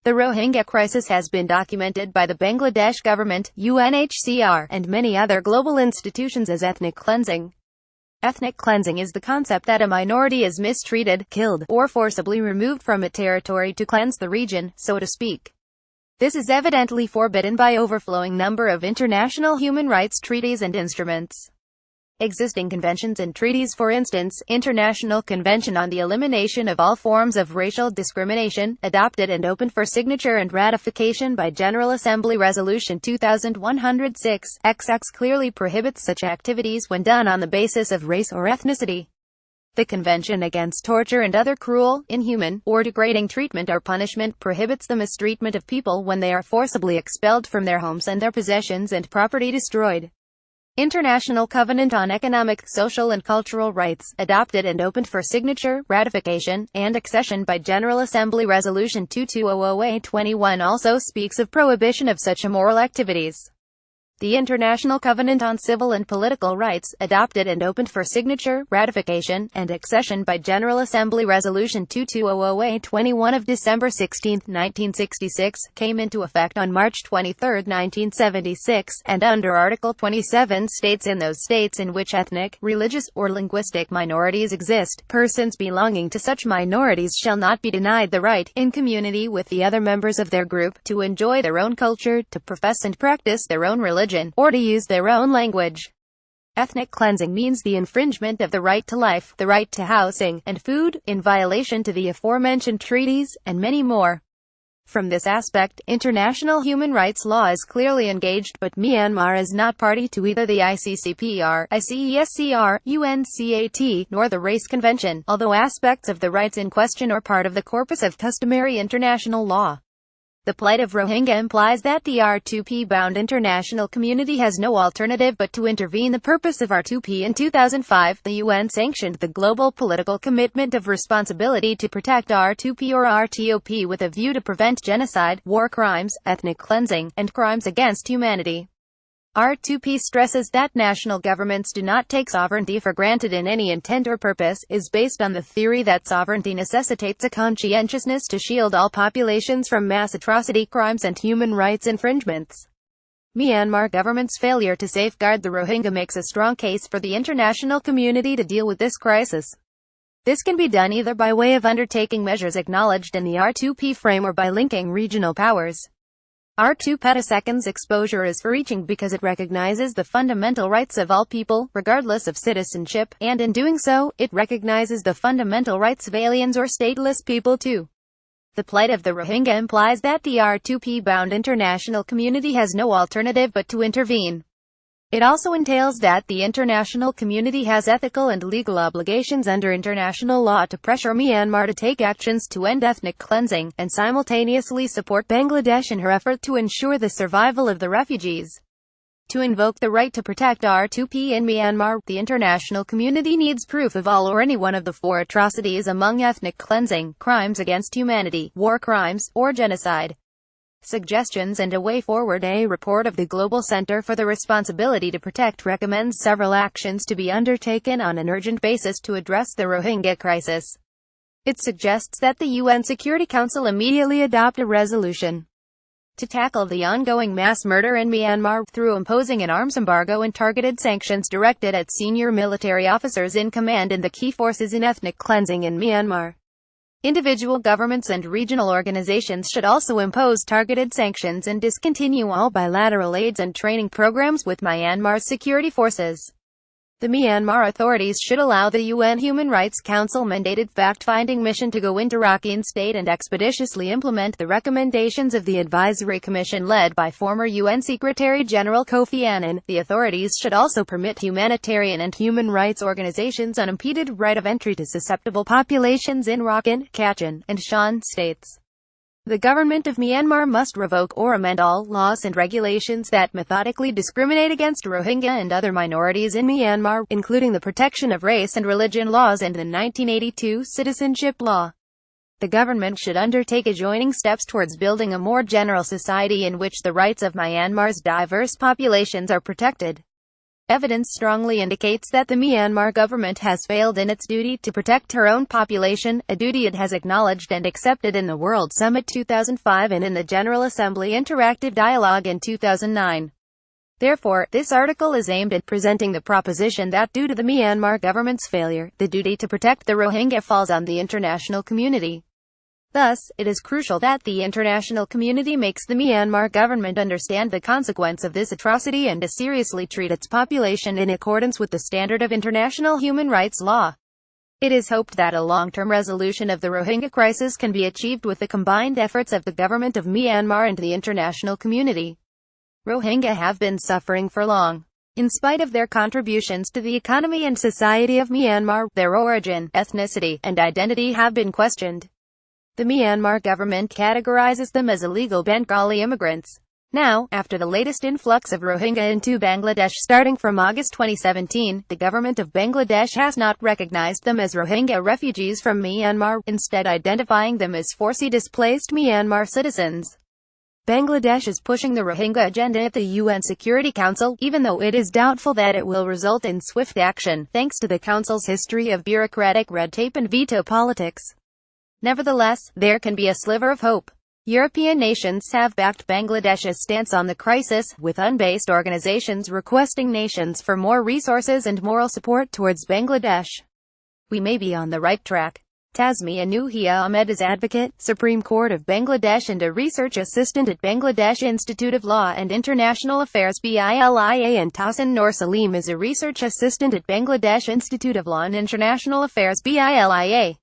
The Rohingya crisis has been documented by the Bangladesh government, UNHCR, and many other global institutions as ethnic cleansing. Ethnic cleansing is the concept that a minority is mistreated, killed, or forcibly removed from a territory to cleanse the region, so to speak. This is evidently forbidden by overflowing number of international human rights treaties and instruments. Existing conventions and treaties, for instance, International Convention on the Elimination of All Forms of Racial Discrimination, adopted and opened for signature and ratification by General Assembly Resolution 2106, XX clearly prohibits such activities when done on the basis of race or ethnicity. The Convention Against Torture and Other Cruel, Inhuman, or Degrading Treatment or Punishment prohibits the mistreatment of people when they are forcibly expelled from their homes and their possessions and property destroyed. International Covenant on Economic, Social and Cultural Rights, adopted and opened for signature, ratification, and accession by General Assembly Resolution 2200/21 also speaks of prohibition of such immoral activities. The International Covenant on Civil and Political Rights, adopted and opened for signature, ratification, and accession by General Assembly Resolution 2200/21 of December 16, 1966, came into effect on March 23, 1976, and under Article 27 states in those states in which ethnic, religious, or linguistic minorities exist, persons belonging to such minorities shall not be denied the right, in community with the other members of their group, to enjoy their own culture, to profess and practice their own religion, or to use their own language. Ethnic cleansing means the infringement of the right to life, the right to housing and food, in violation to the aforementioned treaties, and many more. From this aspect, international human rights law is clearly engaged, but Myanmar is not party to either the ICCPR, ICESCR, UNCAT, nor the Race Convention, although aspects of the rights in question are part of the corpus of customary international law. The plight of Rohingya implies that the R2P-bound international community has no alternative but to intervene. The purpose of R2P. In 2005, the UN sanctioned the global political commitment of responsibility to protect R2P or RTOP with a view to prevent genocide, war crimes, ethnic cleansing, and crimes against humanity. R2P stresses that national governments do not take sovereignty for granted in any intent or purpose, is based on the theory that sovereignty necessitates a conscientiousness to shield all populations from mass atrocity crimes and human rights infringements. Myanmar government's failure to safeguard the Rohingya makes a strong case for the international community to deal with this crisis. This can be done either by way of undertaking measures acknowledged in the R2P frame or by linking regional powers. R2 Petasecond's exposure is far-reaching because it recognizes the fundamental rights of all people, regardless of citizenship, and in doing so, it recognizes the fundamental rights of aliens or stateless people too. The plight of the Rohingya implies that the R2P-bound international community has no alternative but to intervene. It also entails that the international community has ethical and legal obligations under international law to pressure Myanmar to take actions to end ethnic cleansing, and simultaneously support Bangladesh in her effort to ensure the survival of the refugees. To invoke the right to protect R2P in Myanmar, the international community needs proof of all or any one of the four atrocities among ethnic cleansing, crimes against humanity, war crimes, or genocide. Suggestions and a way forward. A report of the Global Center for the Responsibility to Protect recommends several actions to be undertaken on an urgent basis to address the Rohingya crisis. It suggests that the UN Security Council immediately adopt a resolution to tackle the ongoing mass murder in Myanmar, through imposing an arms embargo and targeted sanctions directed at senior military officers in command in the key forces in ethnic cleansing in Myanmar. Individual governments and regional organizations should also impose targeted sanctions and discontinue all bilateral aids and training programs with Myanmar's security forces. The Myanmar authorities should allow the UN Human Rights Council-mandated fact-finding mission to go into Rakhine State and expeditiously implement the recommendations of the Advisory Commission led by former UN Secretary-General Kofi Annan. The authorities should also permit humanitarian and human rights organizations unimpeded right of entry to susceptible populations in Rakhine, Kachin, and Shan states. The government of Myanmar must revoke or amend all laws and regulations that methodically discriminate against Rohingya and other minorities in Myanmar, including the protection of race and religion laws and the 1982 citizenship law. The government should undertake adjoining steps towards building a more general society in which the rights of Myanmar's diverse populations are protected. Evidence strongly indicates that the Myanmar government has failed in its duty to protect her own population, a duty it has acknowledged and accepted in the World Summit 2005 and in the General Assembly Interactive Dialogue in 2009. Therefore, this article is aimed at presenting the proposition that due to the Myanmar government's failure, the duty to protect the Rohingya falls on the international community. Thus, it is crucial that the international community makes the Myanmar government understand the consequence of this atrocity and to seriously treat its population in accordance with the standard of international human rights law. It is hoped that a long-term resolution of the Rohingya crisis can be achieved with the combined efforts of the government of Myanmar and the international community. Rohingya have been suffering for long. In spite of their contributions to the economy and society of Myanmar, their origin, ethnicity, and identity have been questioned. The Myanmar government categorizes them as illegal Bengali immigrants. Now, after the latest influx of Rohingya into Bangladesh starting from August 2017, the government of Bangladesh has not recognized them as Rohingya refugees from Myanmar, instead identifying them as forcibly displaced Myanmar citizens. Bangladesh is pushing the Rohingya agenda at the UN Security Council, even though it is doubtful that it will result in swift action, thanks to the Council's history of bureaucratic red tape and veto politics. Nevertheless, there can be a sliver of hope. European nations have backed Bangladesh's stance on the crisis, with unbased organizations requesting nations for more resources and moral support towards Bangladesh. We may be on the right track. Tasmia Nuhia Ahmed is advocate, Supreme Court of Bangladesh and a research assistant at Bangladesh Institute of Law and International Affairs BILIA, and Tahsin Noor Salim is a research assistant at Bangladesh Institute of Law and International Affairs BILIA.